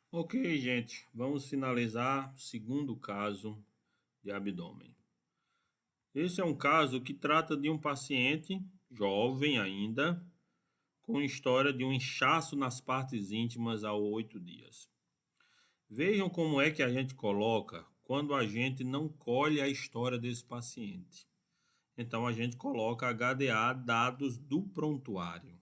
Ok, gente, vamos finalizar o segundo caso de abdômen. Esse é um caso que trata de um paciente jovem ainda, com história de um inchaço nas partes íntimas há 8 dias. Vejam como é que a gente coloca quando a gente não colhe a história desse paciente. Então a gente coloca HDA, dados do prontuário.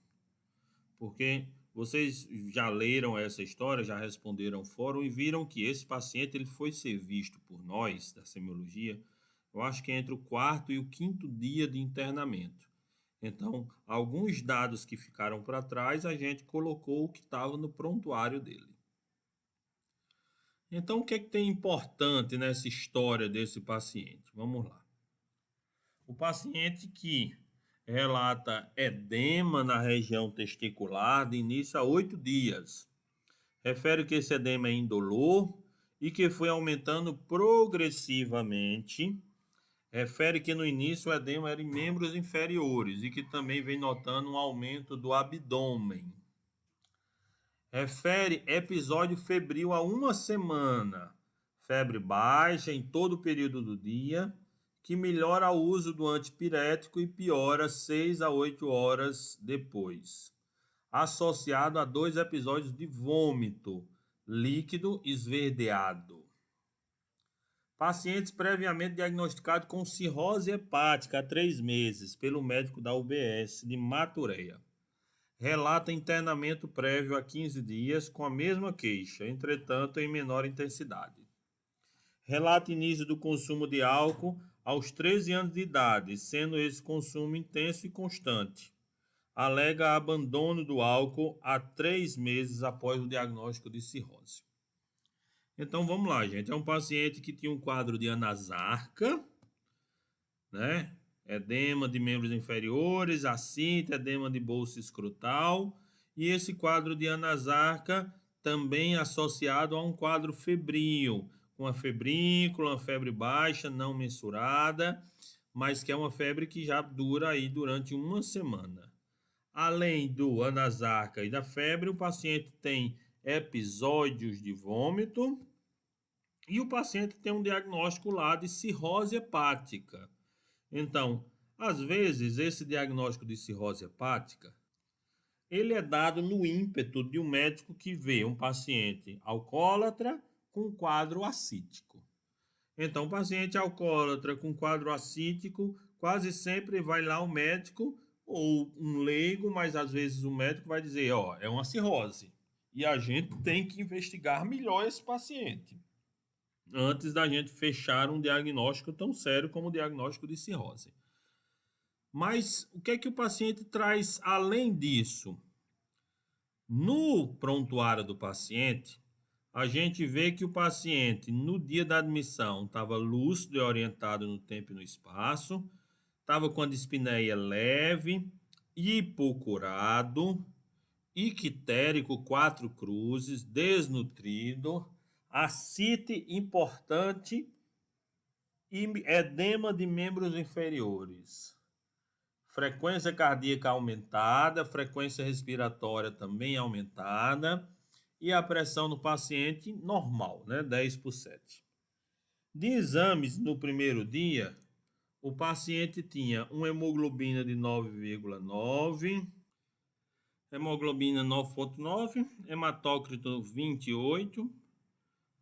Porque vocês já leram essa história, já responderam ao fórum e viram que esse paciente ele foi ser visto por nós, da semiologia, eu acho que é entre o quarto e o quinto dia de internamento. Então, alguns dados que ficaram para trás, a gente colocou o que estava no prontuário dele. Então, o que é que tem importante nessa história desse paciente? Vamos lá. O paciente que relata edema na região testicular de início a 8 dias. Refere que esse edema é indolor e que foi aumentando progressivamente. Refere que no início o edema era em membros inferiores e que também vem notando um aumento do abdômen. Refere episódio febril a uma semana, febre baixa em todo o período do dia, que melhora o uso do antipirético e piora 6 a 8 horas depois, associado a 2 episódios de vômito líquido esverdeado. Pacientes previamente diagnosticados com cirrose hepática há 3 meses pelo médico da UBS de Matureia. Relata internamento prévio a 15 dias com a mesma queixa, entretanto em menor intensidade. Relata início do consumo de álcool aos 13 anos de idade, sendo esse consumo intenso e constante. Alega abandono do álcool há 3 meses após o diagnóstico de cirrose. Então vamos lá, gente. É um paciente que tinha um quadro de anasarca, né? Edema de membros inferiores, ascite, edema de bolsa escrotal. E esse quadro de anasarca também associado a um quadro febril, com a febrícula, uma febre baixa, não mensurada, mas que é uma febre que já dura aí durante uma semana. Além do anasarca e da febre, o paciente tem episódios de vômito e o paciente tem um diagnóstico lá de cirrose hepática. Então, às vezes, esse diagnóstico de cirrose hepática, ele é dado no ímpeto de um médico que vê um paciente alcoólatra com quadro acítico. Então, o paciente alcoólatra com quadro acítico, quase sempre vai lá o médico ou um leigo, mas às vezes o médico vai dizer, ó, é uma cirrose. E a gente tem que investigar melhor esse paciente antes da gente fechar um diagnóstico tão sério como o diagnóstico de cirrose. Mas o que é que o paciente traz além disso? No prontuário do paciente, a gente vê que o paciente, no dia da admissão, estava lúcido e orientado no tempo e no espaço, estava com a dispneia leve, hipocurado, ictérico 4 cruzes, desnutrido, ascite importante e edema de membros inferiores. Frequência cardíaca aumentada, frequência respiratória também aumentada e a pressão no paciente normal, né, 10 por 7. De exames no primeiro dia, o paciente tinha uma hemoglobina de 9,9, hemoglobina 9,9, hematócrito 28,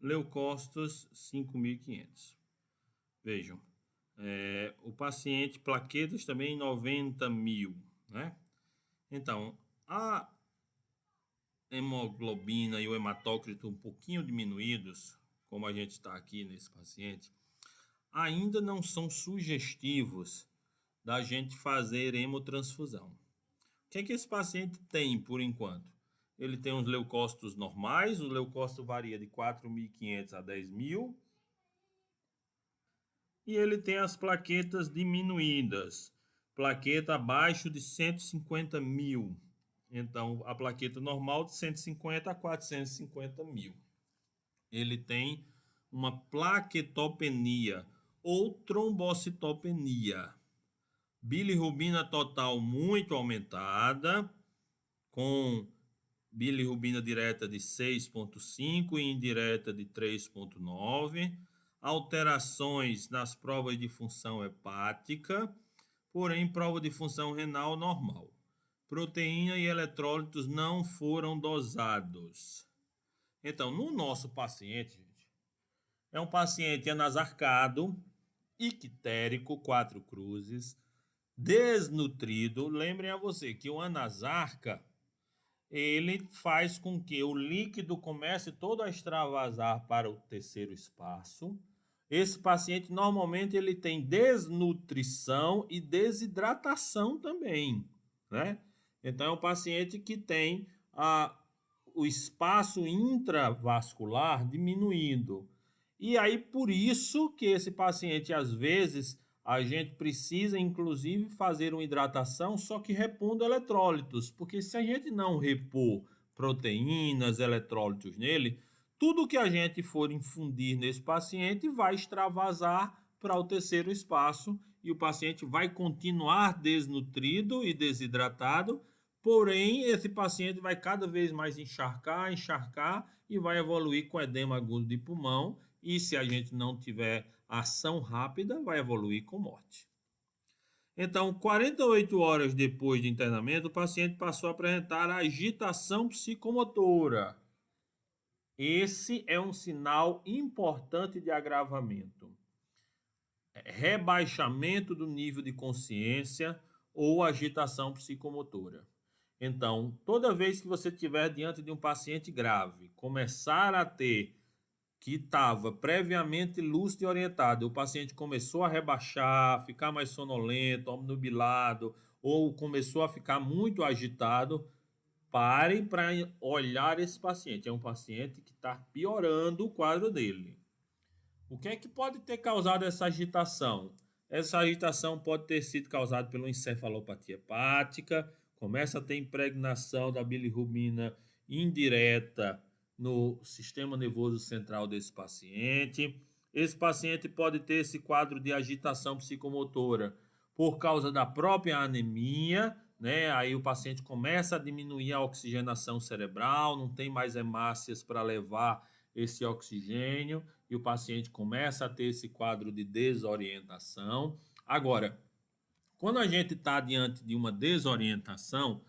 leucócitos 5.500. Vejam, o paciente, plaquetas também 90 mil, né? Então, a hemoglobina e o hematócrito um pouquinho diminuídos, como a gente está aqui nesse paciente, ainda não são sugestivos da gente fazer hemotransfusão. O que é que esse paciente tem por enquanto? Ele tem os leucócitos normais, o leucócito varia de 4.500 a 10.000, e ele tem as plaquetas diminuídas, plaqueta abaixo de 150 mil. Então, a plaqueta normal de 150 a 450 mil. Ele tem uma plaquetopenia ou trombocitopenia. Bilirrubina total muito aumentada, com bilirrubina direta de 6,5 e indireta de 3,9, alterações nas provas de função hepática, porém prova de função renal normal. Proteína e eletrólitos não foram dosados. Então, no nosso paciente, gente, é um paciente anasarcado, ictérico, 4 cruzes, desnutrido. Lembrem a você que o anasarca, ele faz com que o líquido comece todo a extravasar para o terceiro espaço. Esse paciente, normalmente, ele tem desnutrição e desidratação também, né? Então, é um paciente que tem o espaço intravascular diminuindo. E aí, por isso que esse paciente, às vezes, a gente precisa, inclusive, fazer uma hidratação, só que repondo eletrólitos, porque se a gente não repor proteínas, eletrólitos nele, tudo que a gente for infundir nesse paciente vai extravasar para o terceiro espaço e o paciente vai continuar desnutrido e desidratado, porém esse paciente vai cada vez mais encharcar e vai evoluir com edema agudo de pulmão e se a gente não tiver ação rápida, vai evoluir com morte. Então, 48 horas depois de internamento, o paciente passou a apresentar agitação psicomotora. Esse é um sinal importante de agravamento. Rebaixamento do nível de consciência ou agitação psicomotora. Então, toda vez que você estiver diante de um paciente grave, começar a ter que estava previamente lúcido e orientado, o paciente começou a rebaixar, ficar mais sonolento, obnubilado, ou começou a ficar muito agitado, parem para olhar esse paciente. É um paciente que está piorando o quadro dele. O que é que pode ter causado essa agitação? Essa agitação pode ter sido causada pela encefalopatia hepática, começa a ter impregnação da bilirrubina indireta no sistema nervoso central desse paciente. Esse paciente pode ter esse quadro de agitação psicomotora por causa da própria anemia, né? Aí o paciente começa a diminuir a oxigenação cerebral, não tem mais hemácias para levar esse oxigênio e o paciente começa a ter esse quadro de desorientação. Agora, quando a gente está diante de uma desorientação,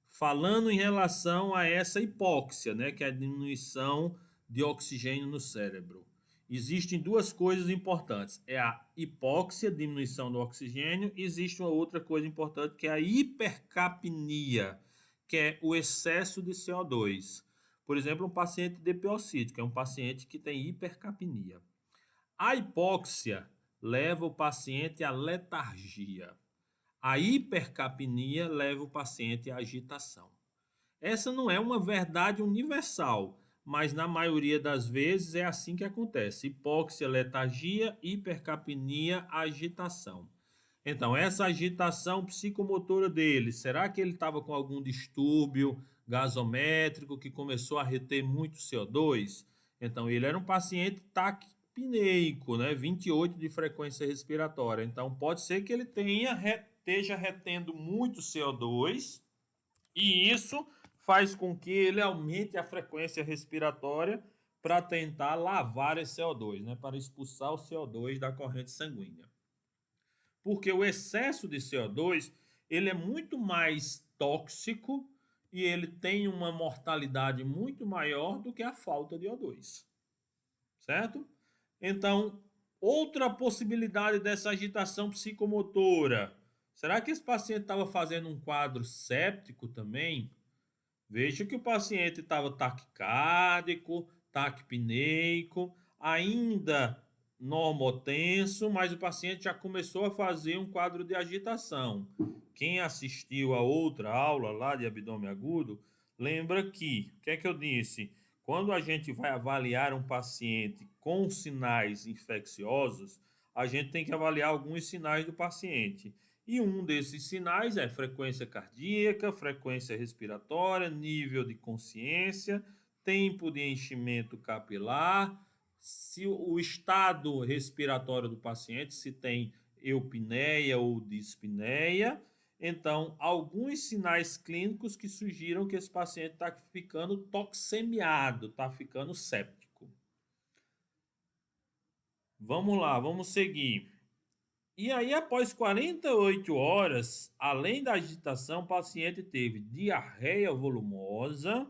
falando em relação a essa hipóxia, né, que é a diminuição de oxigênio no cérebro, existem duas coisas importantes. É a hipóxia, diminuição do oxigênio, e existe uma outra coisa importante que é a hipercapnia, que é o excesso de CO2. Por exemplo, um paciente DPOCítico, é um paciente que tem hipercapnia. A hipóxia leva o paciente à letargia. A hipercapnia leva o paciente à agitação. Essa não é uma verdade universal, mas na maioria das vezes é assim que acontece. Hipóxia, letargia, hipercapnia, agitação. Então, essa agitação psicomotora dele, será que ele estava com algum distúrbio gasométrico que começou a reter muito CO2? Então, ele era um paciente taquipneico, né? 28 de frequência respiratória. Então, pode ser que ele esteja retendo muito CO2 e isso faz com que ele aumente a frequência respiratória para tentar lavar esse CO2, né? Para expulsar o CO2 da corrente sanguínea. Porque o excesso de CO2 ele é muito mais tóxico e ele tem uma mortalidade muito maior do que a falta de O2, certo? Então, outra possibilidade dessa agitação psicomotora, será que esse paciente estava fazendo um quadro séptico também? Veja que o paciente estava taquicárdico, taquipneico, ainda normotenso, mas o paciente já começou a fazer um quadro de agitação. Quem assistiu a outra aula lá de abdômen agudo, lembra que, o que é que eu disse? Quando a gente vai avaliar um paciente com sinais infecciosos, a gente tem que avaliar alguns sinais do paciente. E um desses sinais é frequência cardíaca, frequência respiratória, nível de consciência, tempo de enchimento capilar, se o estado respiratório do paciente, se tem eupneia ou dispneia, Então, alguns sinais clínicos que sugiram que esse paciente está ficando toxemiado, está ficando séptico. Vamos lá, vamos seguir. E aí, após 48 horas, além da agitação, o paciente teve diarreia volumosa,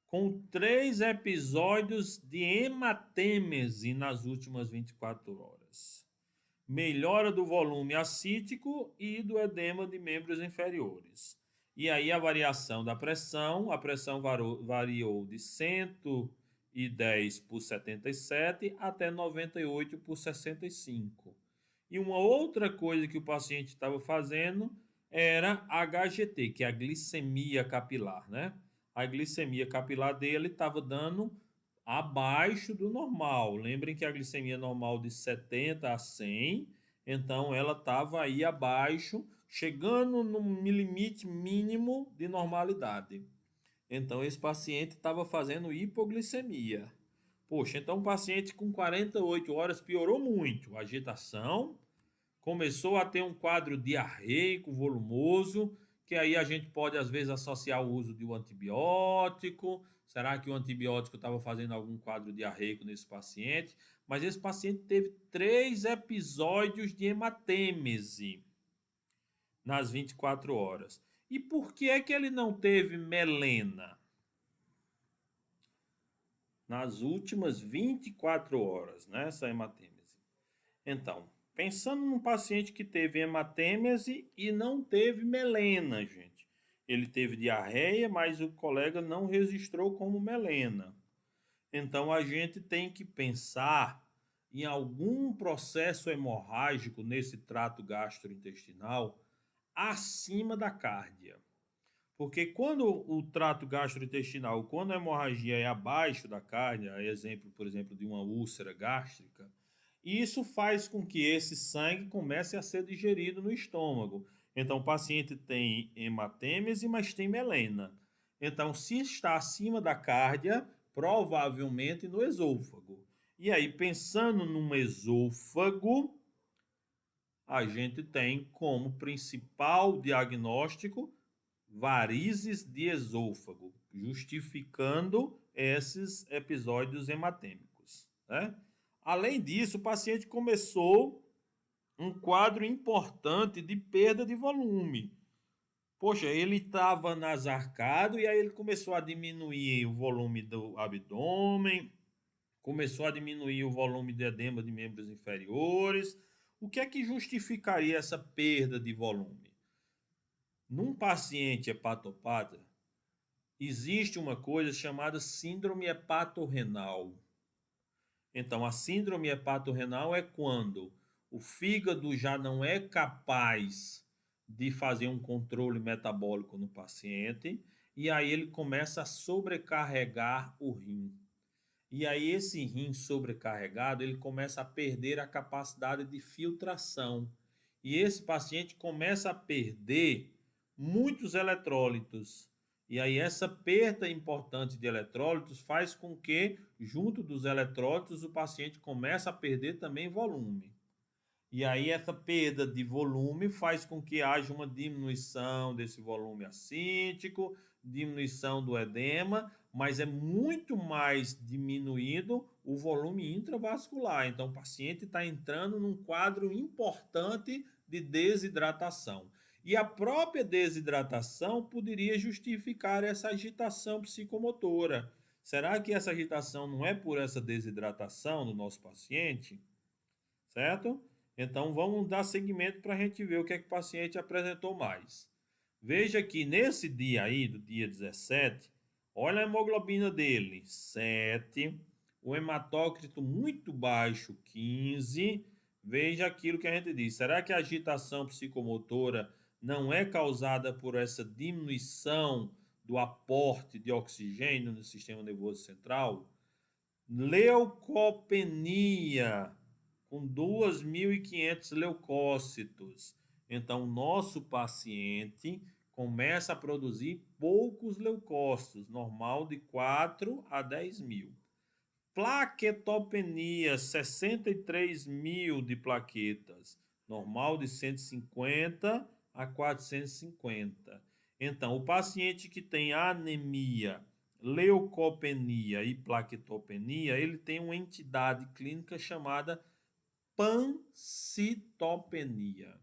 com 3 episódios de hematêmese nas últimas 24 horas. Melhora do volume acítico e do edema de membros inferiores. E aí a variação da pressão, a pressão variou de 110 por 77 até 98 por 65. E uma outra coisa que o paciente estava fazendo era HGT, que é a glicemia capilar, né? A glicemia capilar dele estava dando abaixo do normal. Lembrem que a glicemia normal de 70 a 100, então ela estava aí abaixo, chegando no limite mínimo de normalidade. Então esse paciente estava fazendo hipoglicemia. Poxa, então o paciente com 48 horas piorou muito. A agitação, começou a ter um quadro diarreico, volumoso, que aí a gente pode às vezes associar o uso de um antibiótico. Será que o antibiótico estava fazendo algum quadro diarreico nesse paciente? Mas esse paciente teve 3 episódios de hematêmese nas 24 horas. E por que é que ele não teve melena nas últimas 24 horas, né, essa hematêmese? Então, pensando num paciente que teve hematêmese e não teve melena, gente. Ele teve diarreia, mas o colega não registrou como melena. Então, a gente tem que pensar em algum processo hemorrágico nesse trato gastrointestinal acima da cárdia. Porque quando o trato gastrointestinal, quando a hemorragia é abaixo da cárdia, exemplo, por exemplo, de uma úlcera gástrica, isso faz com que esse sangue comece a ser digerido no estômago. Então, o paciente tem hematêmese, mas tem melena. Então, se está acima da cárdia, provavelmente no esôfago. E aí, pensando no esôfago, a gente tem como principal diagnóstico varizes de esôfago, justificando esses episódios hematêmicos, né? Além disso, o paciente começou um quadro importante de perda de volume. Poxa, ele estava nasarcado e aí ele começou a diminuir o volume do abdômen, começou a diminuir o volume de edema de membros inferiores. O que é que justificaria essa perda de volume? Num paciente hepatopata, existe uma coisa chamada síndrome hepatorrenal. Então, a síndrome hepatorrenal é quando o fígado já não é capaz de fazer um controle metabólico no paciente e aí ele começa a sobrecarregar o rim. E aí esse rim sobrecarregado, ele começa a perder a capacidade de filtração. E esse paciente começa a perder muitos eletrólitos. E aí essa perda importante de eletrólitos faz com que, junto dos eletrólitos, o paciente comece a perder também volume. E aí essa perda de volume faz com que haja uma diminuição desse volume acítico, diminuição do edema, mas é muito mais diminuído o volume intravascular. Então o paciente está entrando num quadro importante de desidratação. E a própria desidratação poderia justificar essa agitação psicomotora. Será que essa agitação não é por essa desidratação do nosso paciente? Certo? Então vamos dar seguimento para a gente ver o que é que o paciente apresentou mais. Veja que nesse dia aí, do dia 17, olha a hemoglobina dele, 7, o hematócrito muito baixo, 15. Veja aquilo que a gente diz. Será que a agitação psicomotora não é causada por essa diminuição do aporte de oxigênio no sistema nervoso central? Leucopenia, com 2.500 leucócitos. Então, nosso paciente começa a produzir poucos leucócitos, normal de 4 a 10 mil. Plaquetopenia, 63 mil de plaquetas, normal de 150 a 450. Então, o paciente que tem anemia, leucopenia e plaquetopenia, ele tem uma entidade clínica chamada pancitopenia.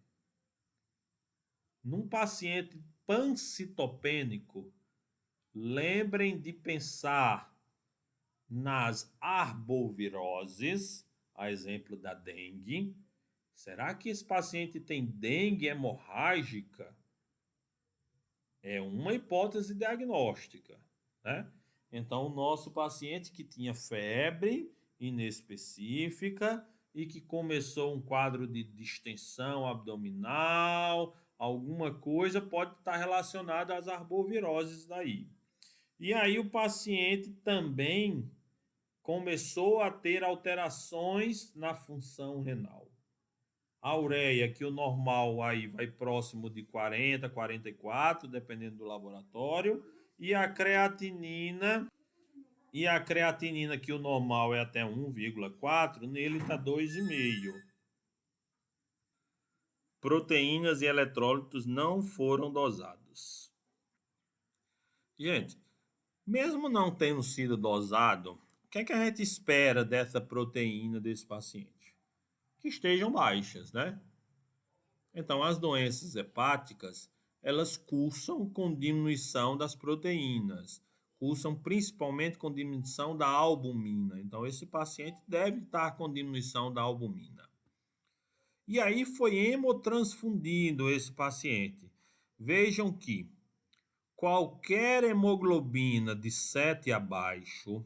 Num paciente pancitopênico, lembrem de pensar nas arboviroses, a exemplo da dengue. Será que esse paciente tem dengue hemorrágica? É uma hipótese diagnóstica, né? Então, o nosso paciente que tinha febre inespecífica e que começou um quadro de distensão abdominal, alguma coisa pode estar relacionada às arboviroses daí. E aí o paciente também começou a ter alterações na função renal. A ureia, que o normal aí vai próximo de 40, 44, dependendo do laboratório, e a creatinina, que o normal é até 1,4, nele está 2,5. Proteínas e eletrólitos não foram dosados. Gente, mesmo não tendo sido dosado, o que é que a gente espera dessa proteína desse paciente? Que estejam baixas, né? Então, as doenças hepáticas, elas cursam com diminuição das proteínas, cursam principalmente com diminuição da albumina. Então, esse paciente deve estar com diminuição da albumina. E aí foi hemotransfundido esse paciente. Vejam que qualquer hemoglobina de 7 abaixo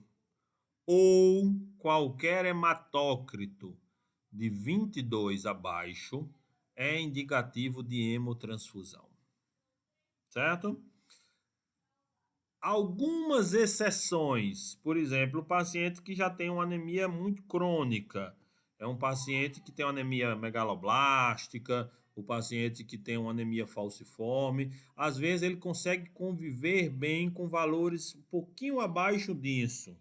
ou qualquer hematócrito de 22 abaixo é indicativo de hemotransfusão, certo? Algumas exceções, por exemplo, o paciente que já tem uma anemia muito crônica, é um paciente que tem uma anemia megaloblástica, o paciente que tem uma anemia falciforme, às vezes ele consegue conviver bem com valores um pouquinho abaixo disso.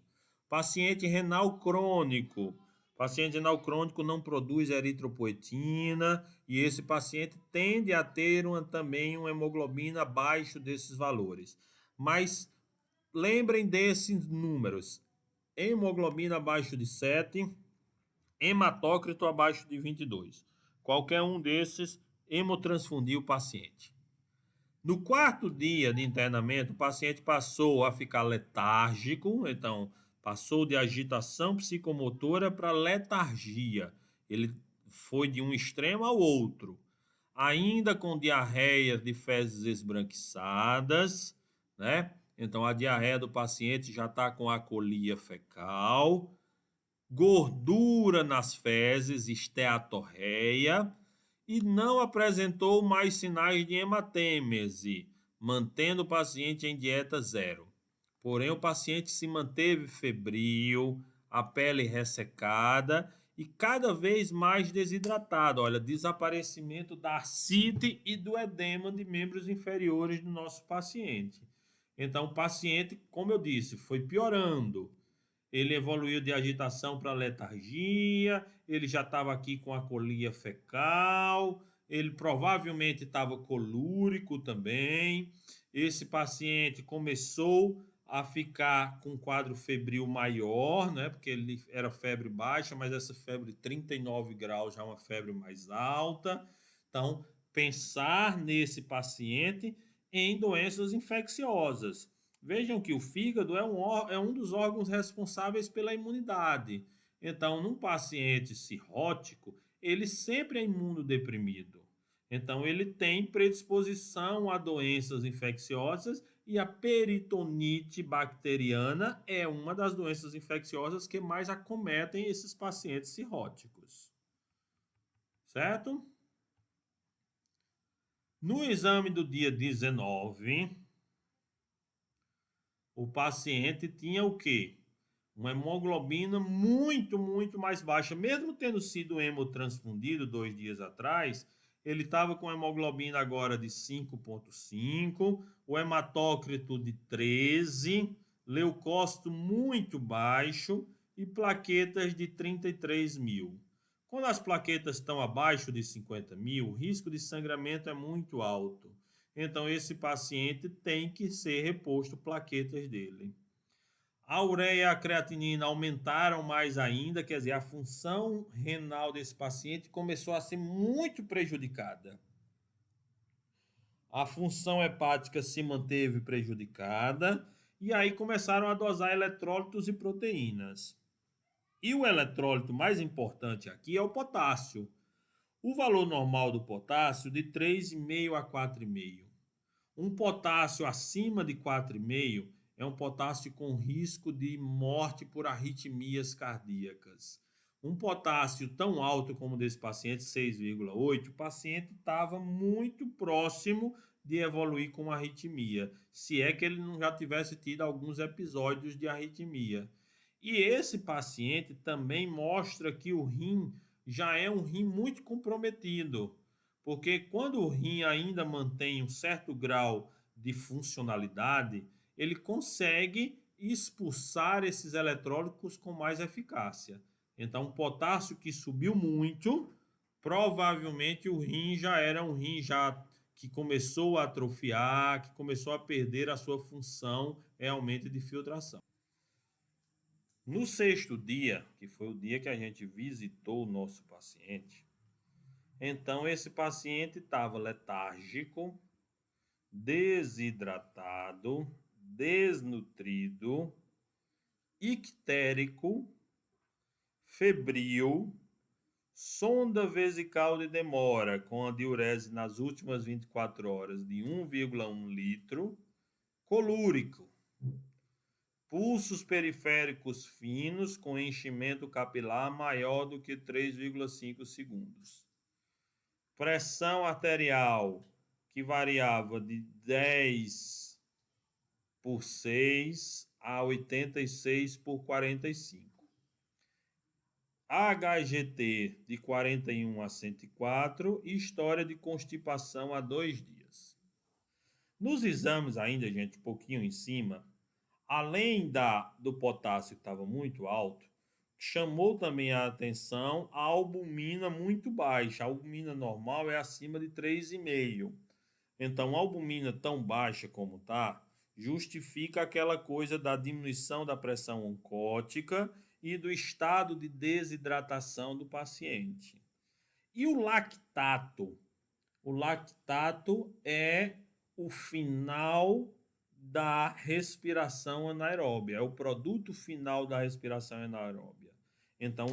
Paciente renal crônico, paciente renal crônico não produz eritropoetina e esse paciente tende a ter também uma hemoglobina abaixo desses valores. Mas lembrem desses números: hemoglobina abaixo de 7, hematócrito abaixo de 22. Qualquer um desses, hemotransfundir o paciente. No quarto dia de internamento, o paciente passou a ficar letárgico, então passou de agitação psicomotora para letargia. Ele foi de um extremo ao outro. Ainda com diarreia de fezes esbranquiçadas, né? Então a diarreia do paciente já está com acolia fecal, gordura nas fezes, esteatorreia, e não apresentou mais sinais de hematêmese, mantendo o paciente em dieta zero. Porém, o paciente se manteve febril, a pele ressecada e cada vez mais desidratado. Olha, desaparecimento da ascite e do edema de membros inferiores do nosso paciente. Então, o paciente, como eu disse, foi piorando. Ele evoluiu de agitação para letargia, ele já estava aqui com acolia fecal, ele provavelmente estava colúrico também. Esse paciente começou a ficar com um quadro febril maior, né? Porque ele era febre baixa, mas essa febre 39 graus já é uma febre mais alta. Então, pensar nesse paciente em doenças infecciosas. Vejam que o fígado é um dos órgãos responsáveis pela imunidade. Então, num paciente cirrótico, ele sempre é imunodeprimido. Então, ele tem predisposição a doenças infecciosas e a peritonite bacteriana é uma das doenças infecciosas que mais acometem esses pacientes cirróticos. Certo? No exame do dia 19, o paciente tinha o quê? Uma hemoglobina muito mais baixa. Mesmo tendo sido hemotransfundido 2 dias atrás, ele estava com a hemoglobina agora de 5,5, o hematócrito de 13, leucócito muito baixo e plaquetas de 33 mil. Quando as plaquetas estão abaixo de 50.000, o risco de sangramento é muito alto. Então, esse paciente tem que ser reposto plaquetas dele. A ureia e a creatinina aumentaram mais ainda, quer dizer, a função renal desse paciente começou a ser muito prejudicada. A função hepática se manteve prejudicada e aí começaram a dosar eletrólitos e proteínas. E o eletrólito mais importante aqui é o potássio. O valor normal do potássio de 3,5 a 4,5. Um potássio acima de 4,5 é um potássio com risco de morte por arritmias cardíacas. Um potássio tão alto como o desse paciente, 6,8, o paciente estava muito próximo de evoluir com arritmia, se é que ele não já tivesse tido alguns episódios de arritmia. E esse paciente também mostra que o rim já é um rim muito comprometido, porque quando o rim ainda mantém um certo grau de funcionalidade, ele consegue expulsar esses eletrólitos com mais eficácia. Então, o potássio que subiu muito, provavelmente o rim já era um rim já que começou a atrofiar, que começou a perder a sua função realmente de filtração. No sexto dia, que foi o dia que a gente visitou o nosso paciente, então esse paciente estava letárgico, desidratado, desnutrido, ictérico, febril, sonda vesical de demora com a diurese nas últimas 24 horas de 1,1 litro, colúrico, pulsos periféricos finos com enchimento capilar maior do que 3,5 segundos. Pressão arterial que variava de 10/6 a 86/45. HGT de 41 a 104 e história de constipação há 2 dias. Nos exames ainda, gente, um pouquinho em cima, além do potássio que estava muito alto, chamou também a atenção a albumina muito baixa. A albumina normal é acima de 3,5. Então, a albumina tão baixa como está, justifica aquela coisa da diminuição da pressão oncótica e do estado de desidratação do paciente. E o lactato? O lactato é o final da respiração anaeróbia, é o produto final da respiração anaeróbia. Então,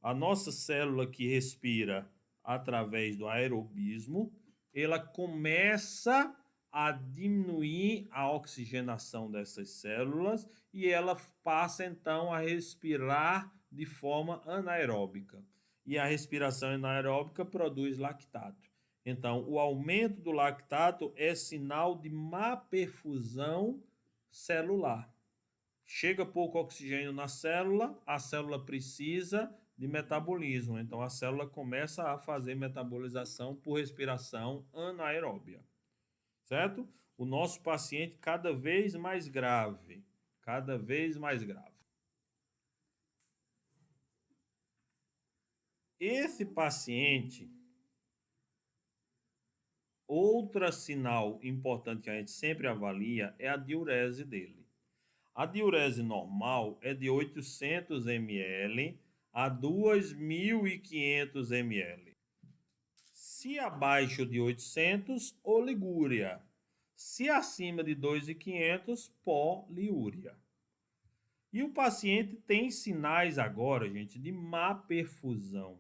a nossa célula que respira através do aerobismo, ela começa a diminuir a oxigenação dessas células e ela passa então a respirar de forma anaeróbica. E a respiração anaeróbica produz lactato. Então, o aumento do lactato é sinal de má perfusão celular. Chega pouco oxigênio na célula, a célula precisa de metabolismo. Então, a célula começa a fazer metabolização por respiração anaeróbia. Certo? O nosso paciente cada vez mais grave. Cada vez mais grave. Esse paciente, outro sinal importante que a gente sempre avalia é a diurese dele. A diurese normal é de 800 ml a 2.500 ml. Se abaixo de 800, oligúria. Se acima de 2.500, poliúria. E o paciente tem sinais agora, gente, de má perfusão.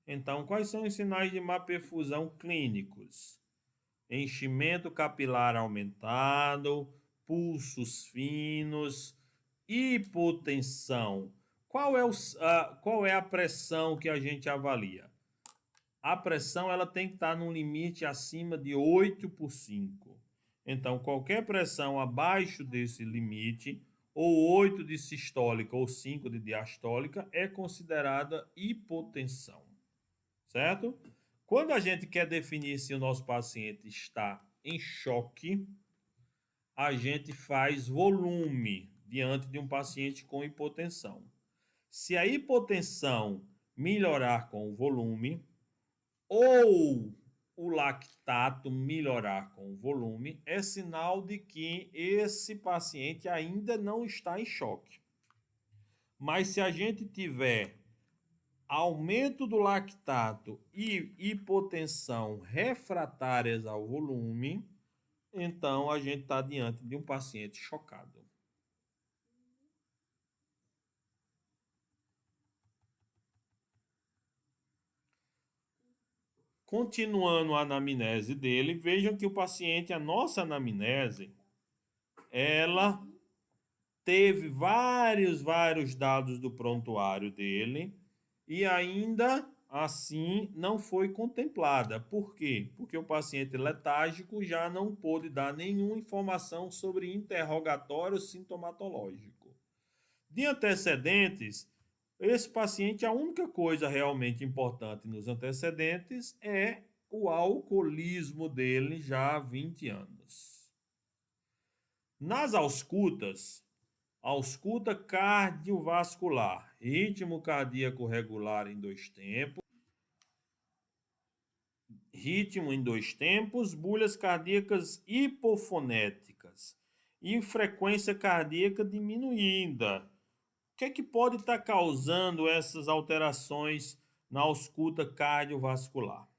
Então, quais são os sinais de má perfusão clínicos? Enchimento capilar aumentado, pulsos finos, hipotensão. Qual é a pressão que a gente avalia? A pressão ela tem que estar num limite acima de 8/5. Então, qualquer pressão abaixo desse limite, ou 8 de sistólica ou 5 de diastólica, é considerada hipotensão. Certo? Quando a gente quer definir se o nosso paciente está em choque, a gente faz volume diante de um paciente com hipotensão. Se a hipotensão melhorar com o volume, ou o lactato melhorar com o volume, é sinal de que esse paciente ainda não está em choque. Mas se a gente tiver aumento do lactato e hipotensão refratárias ao volume, então a gente está diante de um paciente chocado. Continuando a anamnese dele, vejam que o paciente, a nossa anamnese, ela teve vários dados do prontuário dele e ainda assim não foi contemplada. Por quê? Porque o paciente letárgico já não pôde dar nenhuma informação sobre interrogatório sintomatológico. De antecedentes, esse paciente, a única coisa realmente importante nos antecedentes é o alcoolismo dele já há 20 anos. Nas auscultas, ausculta cardiovascular, ritmo cardíaco regular em 2 tempos, ritmo em 2 tempos, bulhas cardíacas hipofonéticas e frequência cardíaca diminuída. O que é que pode estar causando essas alterações na ausculta cardiovascular?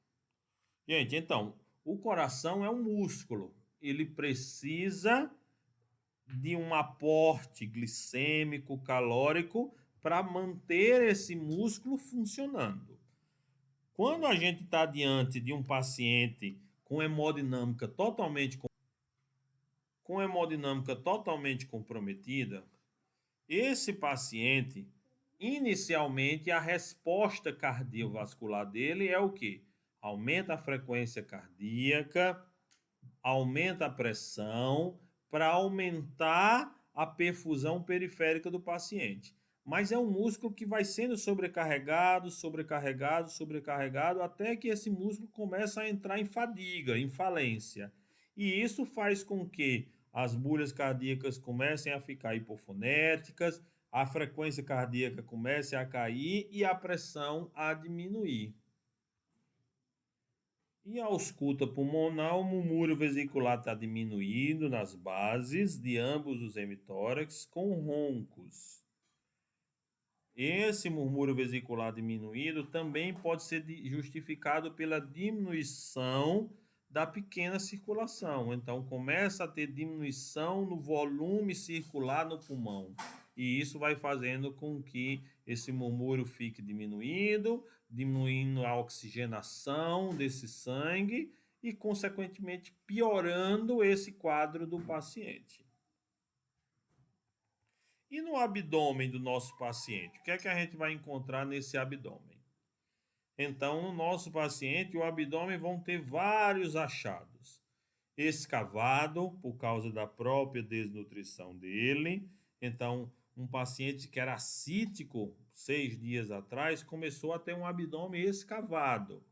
Gente, então, o coração é um músculo. Ele precisa de um aporte glicêmico, calórico, para manter esse músculo funcionando. Quando a gente está diante de um paciente com hemodinâmica totalmente comprometida, esse paciente, inicialmente, a resposta cardiovascular dele é o quê? Aumenta a frequência cardíaca, aumenta a pressão para aumentar a perfusão periférica do paciente. Mas é um músculo que vai sendo sobrecarregado, até que esse músculo começa a entrar em fadiga, em falência. E isso faz com que as bulhas cardíacas comecem a ficar hipofonéticas, a frequência cardíaca comece a cair e a pressão a diminuir. E a ausculta pulmonar, o murmúrio vesicular está diminuindo nas bases de ambos os hemitórax com roncos. Esse murmúrio vesicular diminuído também pode ser justificado pela diminuição da pequena circulação. Então, começa a ter diminuição no volume circular no pulmão. E isso vai fazendo com que esse murmúrio fique diminuindo a oxigenação desse sangue e, consequentemente, piorando esse quadro do paciente. E no abdômen do nosso paciente? O que é que a gente vai encontrar nesse abdômen? Então, no nosso paciente, o abdômen vão ter vários achados. Escavado, por causa da própria desnutrição dele. Então, um paciente que era ascítico 6 dias atrás começou a ter um abdômen escavado,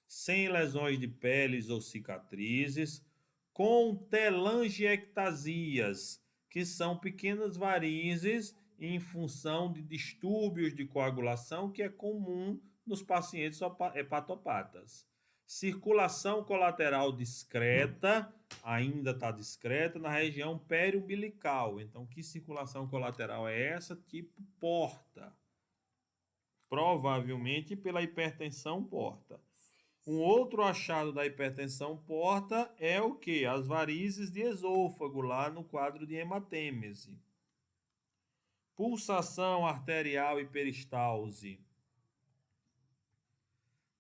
sem lesões de peles ou cicatrizes, com telangiectasias, que são pequenas varizes em função de distúrbios de coagulação que é comum nos pacientes hepatopatas. Circulação colateral discreta, ainda está discreta, na região periumbilical. Então, que circulação colateral é essa? Tipo porta. Provavelmente pela hipertensão porta. Um outro achado da hipertensão porta é o que? As varizes de esôfago, lá no quadro de hematêmese. Pulsação arterial e peristalse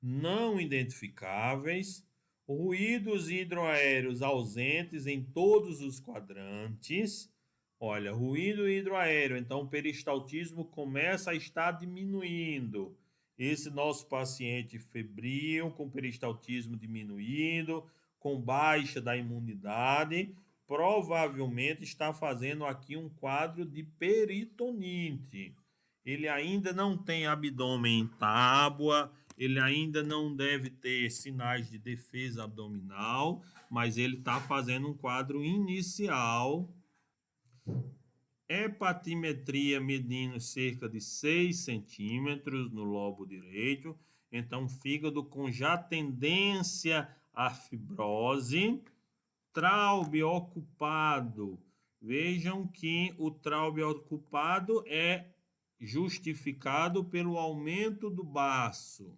não identificáveis. Ruídos hidroaéreos ausentes em todos os quadrantes. Olha, ruído hidroaéreo, então o peristaltismo começa a estar diminuindo. Esse nosso paciente febril, com peristaltismo diminuindo, com baixa da imunidade, provavelmente está fazendo aqui um quadro de peritonite. Ele ainda não tem abdômen em tábua, ele ainda não deve ter sinais de defesa abdominal, mas ele está fazendo um quadro inicial hepatimetria medindo cerca de 6 centímetros no lobo direito. Então, fígado com já tendência à fibrose. Traube ocupado. Vejam que o traube ocupado é justificado pelo aumento do baço.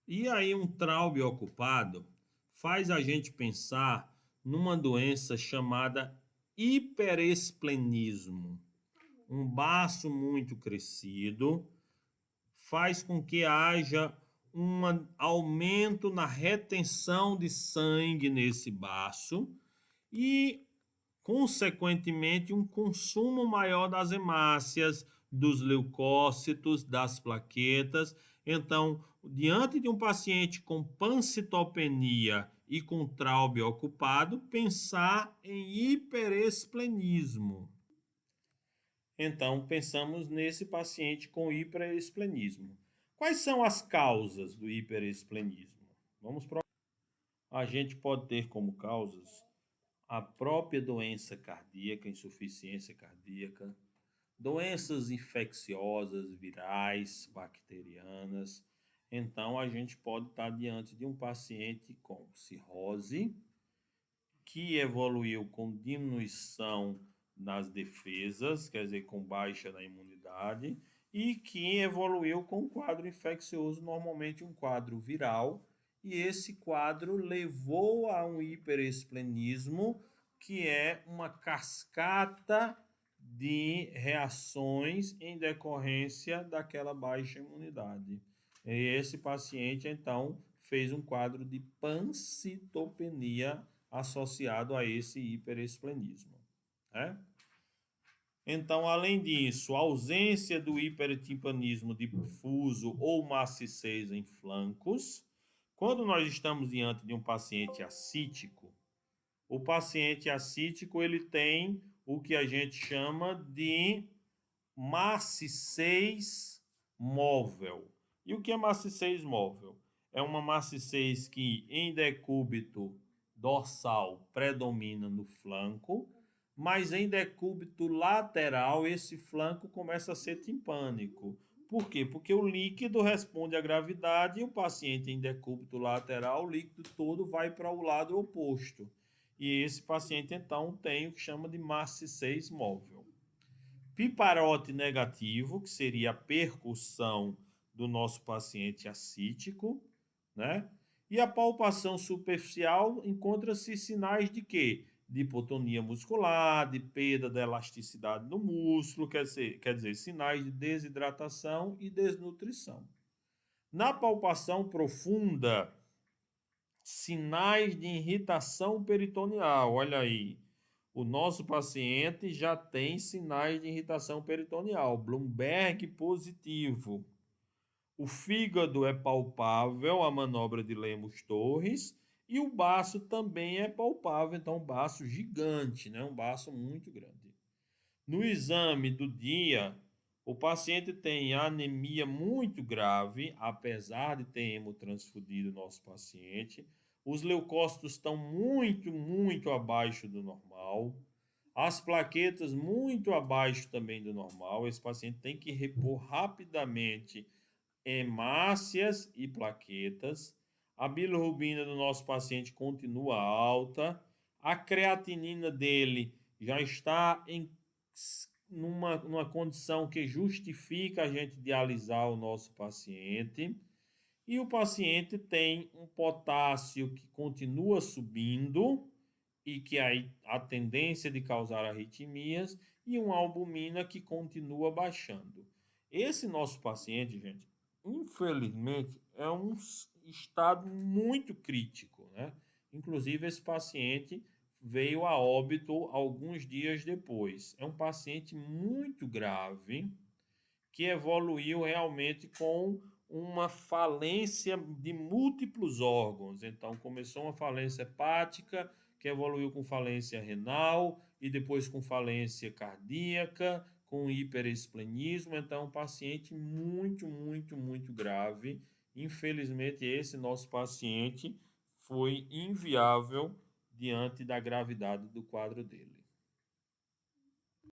E aí, um traube ocupado faz a gente pensar numa doença chamada hiperesplenismo. Um baço muito crescido faz com que haja um aumento na retenção de sangue nesse baço e, consequentemente, um consumo maior das hemácias, dos leucócitos, das plaquetas. Então, diante de um paciente com pancitopenia e com traube ocupado, pensar em hiperesplenismo. Então, pensamos nesse paciente com hiperesplenismo. Quais são as causas do hiperesplenismo? Vamos provar. A gente pode ter como causas a própria doença cardíaca, insuficiência cardíaca, doenças infecciosas, virais, bacterianas. Então, a gente pode estar diante de um paciente com cirrose, que evoluiu com diminuição nas defesas, quer dizer, com baixa na imunidade, e que evoluiu com um quadro infeccioso, normalmente um quadro viral, e esse quadro levou a um hiperesplenismo, que é uma cascata de reações em decorrência daquela baixa imunidade. E esse paciente, então, fez um quadro de pancitopenia associado a esse hiperesplenismo. Né? Então, além disso, a ausência do hipertimpanismo difuso ou maciçez em flancos. Quando nós estamos diante de um paciente assítico, o paciente assítico ele tem o que a gente chama de maciçez móvel. E o que é maciçez móvel? É uma maciçez que em decúbito dorsal predomina no flanco, mas em decúbito lateral esse flanco começa a ser timpânico. Por quê? Porque o líquido responde à gravidade e o paciente em decúbito lateral, o líquido todo vai para o lado oposto. E esse paciente, então, tem o que chama de maciçez móvel. Piparote negativo, que seria a percussão do nosso paciente assítico, né? E a palpação superficial encontra-se sinais de quê? De hipotonia muscular, de perda da elasticidade do músculo, quer dizer, sinais de desidratação e desnutrição. Na palpação profunda, sinais de irritação peritoneal, olha aí. O nosso paciente já tem sinais de irritação peritoneal, Bloomberg positivo. O fígado é palpável, a manobra de Lemos-Torres, e o baço também é palpável, então um baço gigante, né? Um baço muito grande. No exame do dia, o paciente tem anemia muito grave, apesar de ter hemotransfundido o nosso paciente. Os leucócitos estão muito abaixo do normal. As plaquetas muito abaixo também do normal. Esse paciente tem que repor rapidamente hemácias e plaquetas. A bilirrubina do nosso paciente continua alta. A creatinina dele já está numa condição que justifica a gente dialisar o nosso paciente. E o paciente tem um potássio que continua subindo e que aí a tendência de causar arritmias e uma albumina que continua baixando. Esse nosso paciente, gente, infelizmente, é um estado muito crítico, né? Inclusive, esse paciente veio a óbito alguns dias depois. É um paciente muito grave que evoluiu realmente com uma falência de múltiplos órgãos. Então, começou uma falência hepática, que evoluiu com falência renal e depois com falência cardíaca, com hiperesplenismo. Então, um paciente muito grave. Infelizmente, esse nosso paciente foi inviável diante da gravidade do quadro dele.